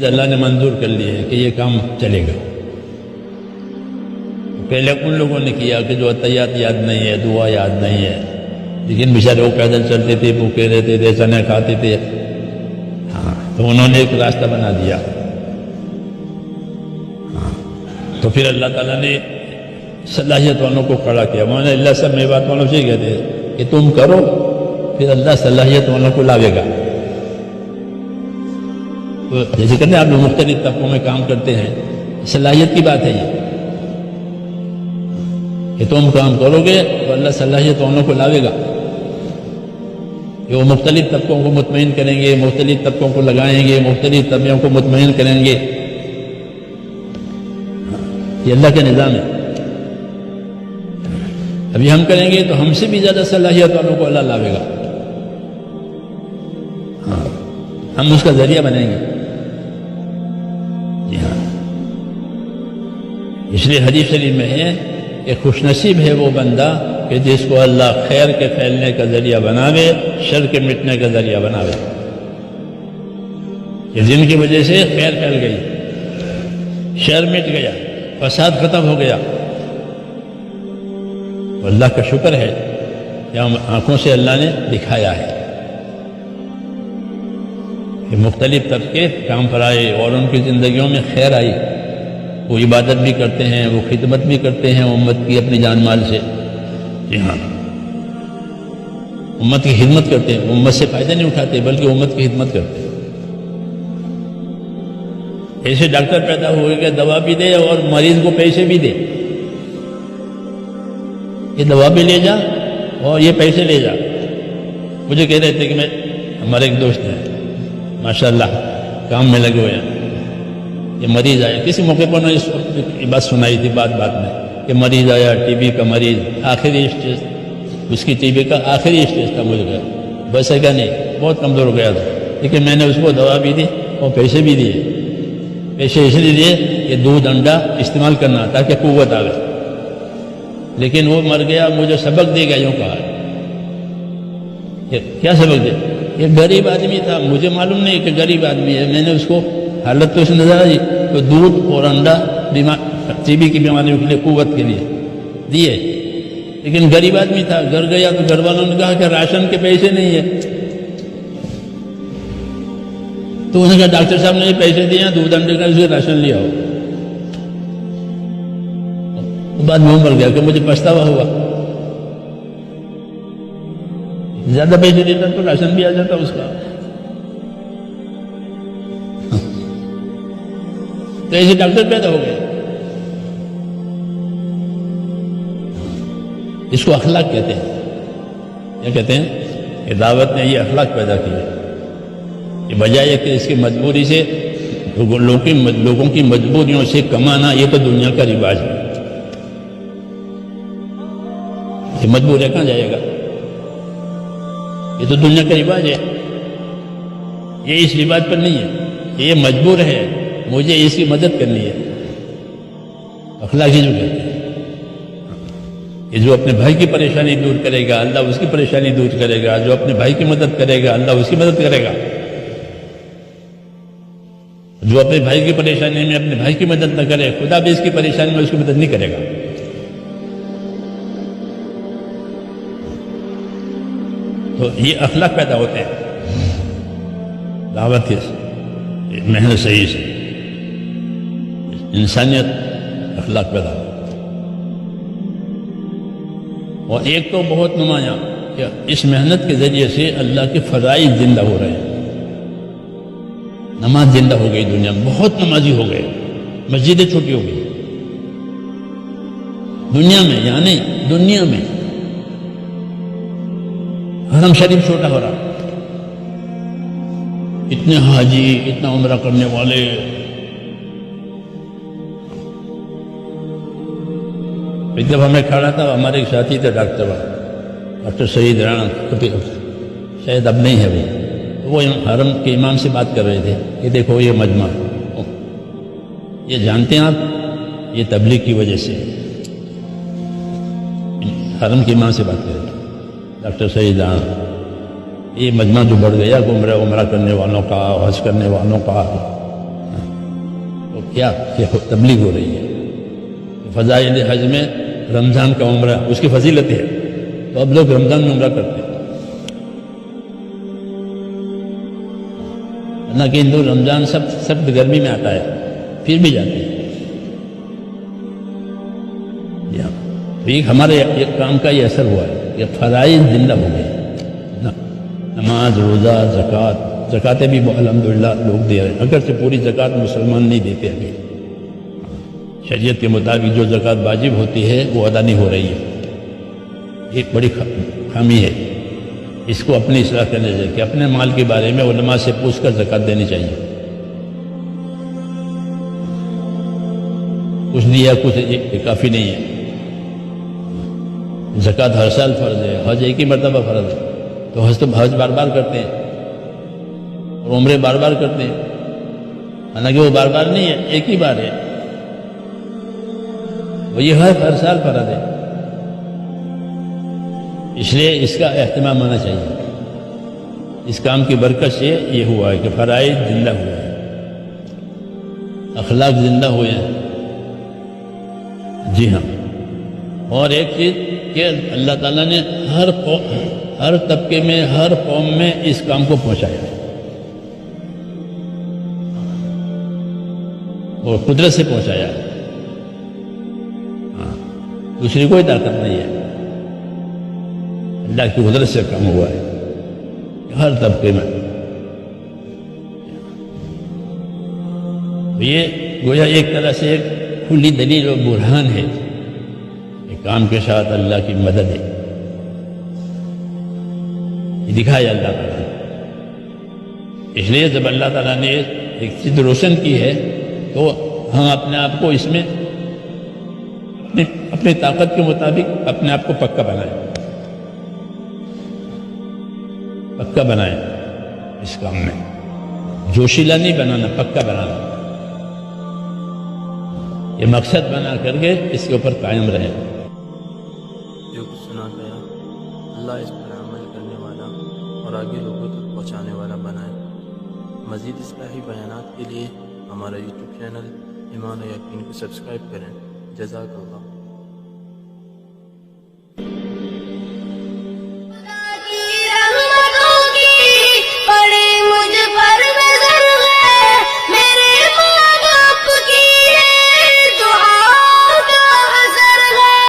اللہ نے منظور کر لی ہے کہ یہ کام چلے گا. پہلے ان لوگوں نے کیا کہ جو عطیات یاد نہیں ہے، دعا یاد نہیں ہے، لیکن بیچارے وہ پیدل چلتے تھے، بھوکے رہتے تھے، چنے کھاتے تھے. تو انہوں نے ایک راستہ بنا دیا. تو پھر اللہ تعالیٰ نے صلاحیت والوں کو کھڑا کیا. انہوں نے اللہ سب میں بات والوں سے کہتے ہیں کہ تم کرو، پھر اللہ صلاحیت والوں کو لاوے گا. تو جیسے کہتے ہیں آپ لوگ مختلف طبقوں میں کام کرتے ہیں، صلاحیت کی بات ہے یہ کہ تم کام کرو گے تو اللہ صلاحیت والوں کو لاوے گا کہ وہ مختلف طبقوں کو مطمئن کریں گے، مختلف طبقوں کو لگائیں گے، مختلف طبقوں کو مطمئن کریں گے. یہ اللہ کا نظام ہے. ابھی ہم کریں گے تو ہم سے بھی زیادہ صلاحیت والوں کو اللہ لاوے گا. ہم اس کا ذریعہ بنیں گے. جی ہاں، اس لیے حدیث شریف میں ہے کہ خوش نصیب ہے وہ بندہ کہ جس کو اللہ خیر کے پھیلنے کا ذریعہ بناوے، شر کے مٹنے کا ذریعہ بناوے. کہ جن کی وجہ سے خیر پھیل گئی، شر مٹ گیا، فساد ختم ہو گیا. تو اللہ کا شکر ہے کہ ہم آنکھوں سے اللہ نے دکھایا ہے کہ مختلف طبقے کام پر آئے اور ان کی زندگیوں میں خیر آئی. وہ عبادت بھی کرتے ہیں، وہ خدمت بھی کرتے ہیں امت کی اپنی جان مال سے. جی ہاں، امت کی خدمت کرتے ہیں. امت سے فائدہ نہیں اٹھاتے بلکہ امت کی خدمت کرتے ہیں. ایسے ڈاکٹر پیدا ہوئے کہ دوا بھی دے اور مریض کو پیسے بھی دے. یہ دوا بھی لے جا اور یہ پیسے لے جا. مجھے کہہ رہے تھے کہ ہمارے ایک دوست ہیں ماشاءاللہ کام میں لگے ہوئے ہیں. یہ مریض آیا کسی موقع پر نے اس بات سنائی تھی بات میں کہ مریض آیا، ٹی بی کا مریض، آخری اسٹیج، اس کی ٹی بی کا آخری اسٹیج تھا. مجھے گیا ویسے کیا نہیں، بہت کمزور ہو گیا تھا، لیکن میں نے اس کو دوا بھی دی اور پیسے بھی دیے. پیسے اس لیے دیے کہ دودھ انڈا استعمال کرنا تاکہ قوت آ گئے. لیکن وہ مر گیا. مجھے سبق دے گا یوں کہا. کیا سبق دے؟ یہ غریب آدمی تھا، مجھے معلوم نہیں کہ غریب آدمی ہے. میں نے اس کو حالت تو اس نے نظر آئی تو دودھ اور انڈا ٹی بی کی بیماریوں کے لیے قوت کے لیے دیے. لیکن غریب آدمی تھا. گھر گیا تو گھر والوں نے کہا کہ راشن کے پیسے نہیں ہے. تو انہوں نے کہا ڈاکٹر صاحب نے یہ پیسے دیے ہیں، دودھ انڈے کا اسے راشن لیا ہو. بعد میں مر گیا کہ مجھے پچھتاوا ہوا. زیادہ پیسے دیتا تو راشن بھی آ جاتا اس کا. تو ایسے ڈاکٹر پیدا ہو گئے. اس کو اخلاق کہتے ہیں. کیا کہتے ہیں؟ کہ دعوت نے یہ اخلاق پیدا کیے کہ بجائے کہ اس کی مجبوری سے لوگوں کی مجبوریوں سے کمانا، یہ تو دنیا کا رواج ہے. یہ مجبور ہے، کہاں جائے گا؟ یہ تو دنیا کا رواج ہے. یہ اس رواج پر نہیں ہے. یہ مجبور ہے، مجھے اس کی مدد کرنی ہے. اخلاقی جو کہتے ہیں کہ جو اپنے بھائی کی پریشانی دور کرے گا اللہ اس کی پریشانی دور کرے گا. جو اپنے بھائی کی مدد کرے گا اللہ اس کی مدد کرے گا. جو اپنے بھائی کی پریشانی میں اپنے بھائی کی مدد نہ کرے، خدا بھی اس کی پریشانی میں اس کی مدد نہیں کرے گا. تو یہ اخلاق پیدا ہوتے ہیں دعوت کی محنت صحیح سے. انسانیت اخلاق پیدا ہو. اور ایک تو بہت نمایاں کہ اس محنت کے ذریعے سے اللہ کے فرائض زندہ ہو رہے ہیں. نماز زندہ ہو گئی دنیا میں، بہت نمازی ہو گئے، مسجدیں چھوٹی ہو گئی دنیا میں. یعنی دنیا میں حرم شریف چھوٹا ہو رہا. اتنے حاجی، اتنا عمرہ کرنے والے. ایک دفعہ میں کھڑا تھا، ہمارے ایک ساتھی تھے ڈاکٹر سعید رانا، شاید اب نہیں ہے وہ حرم کے امام سے بات کر رہے تھے کہ دیکھو یہ مجمع، یہ جانتے ہیں آپ، یہ تبلیغ کی وجہ سے. حرم کے امام سے بات کر رہے تھے ڈاکٹر سعید رانا. یہ مجمع جو بڑھ گیا عمرہ کرنے والوں کا، حج کرنے والوں کا. کیا تبلیغ ہو رہی ہے، فضائل حج میں رمضان کا عمرہ اس کی فضیلت ہے، تو اب لوگ رمضان میں عمرہ کرتے ہیں، نہ کہ ہندو رمضان سب گرمی میں آتا ہے پھر بھی جاتے ہیں۔ تو یہ ہمارے کام کا یہ اثر ہوا ہے کہ فرائض زندہ ہو گئے، نماز، روزہ، زکاتیں بھی الحمدللہ لوگ دے رہے ہیں، اگرچہ پوری زکات مسلمان نہیں دیتے ابھی، شریعت کے مطابق جو زکات واجب ہوتی ہے وہ ادا نہیں ہو رہی ہے، ایک بڑی خامی ہے، اس کو اپنی اصلاح کرنے چاہیے کہ اپنے مال کے بارے میں علماء سے پوچھ کر زکات دینی چاہیے، کچھ دیا کچھ کافی نہیں ہے، زکات ہر سال فرض ہے، حج ایک ہی مرتبہ فرض ہے، تو حج بار بار کرتے ہیں اور عمرے بار بار کرتے ہیں، حالانکہ وہ بار بار نہیں ہے، ایک ہی بار ہے، وہ یہ ہر سال فرض ہے، اس لیے اس کا اہتمام ہونا چاہیے۔ اس کام کی برکت سے یہ ہوا ہے کہ فرائض زندہ ہوئے ہیں، اخلاق زندہ ہوئے ہیں، جی ہاں۔ اور ایک چیز کہ اللہ تعالیٰ نے ہر طبقے میں، ہر قوم میں اس کام کو پہنچایا ہے، اور قدرت سے پہنچایا ہے، دوسری کوئی طاقت نہیں ہے، اللہ کی قدرت سے کام ہوا ہے ہر طبقے میں۔ یہ گویا ایک طرح سے ایک کھلی دلیل و برہان ہے کہ کام کے ساتھ اللہ کی مدد ہے، یہ دکھایا اللہ تعالیٰ نے۔ اس لیے جب اللہ تعالیٰ نے ایک چیز روشن کی ہے تو ہم اپنے آپ کو اس میں اپنی طاقت کے مطابق اپنے آپ کو پکا بنائیں اس کام میں، جوشیلا نہیں بنانا، پکا بنانا، یہ مقصد بنا کر کے اس کے اوپر قائم رہے۔ جو کچھ سنا گیا اللہ اس پر عمل کرنے والا اور آگے لوگوں تک پہنچانے والا بنائے۔ مزید اصلاحی بیانات کے لیے ہمارا یوٹیوب چینل ایمان و یقین کو سبسکرائب کریں۔ جزاک اللہ۔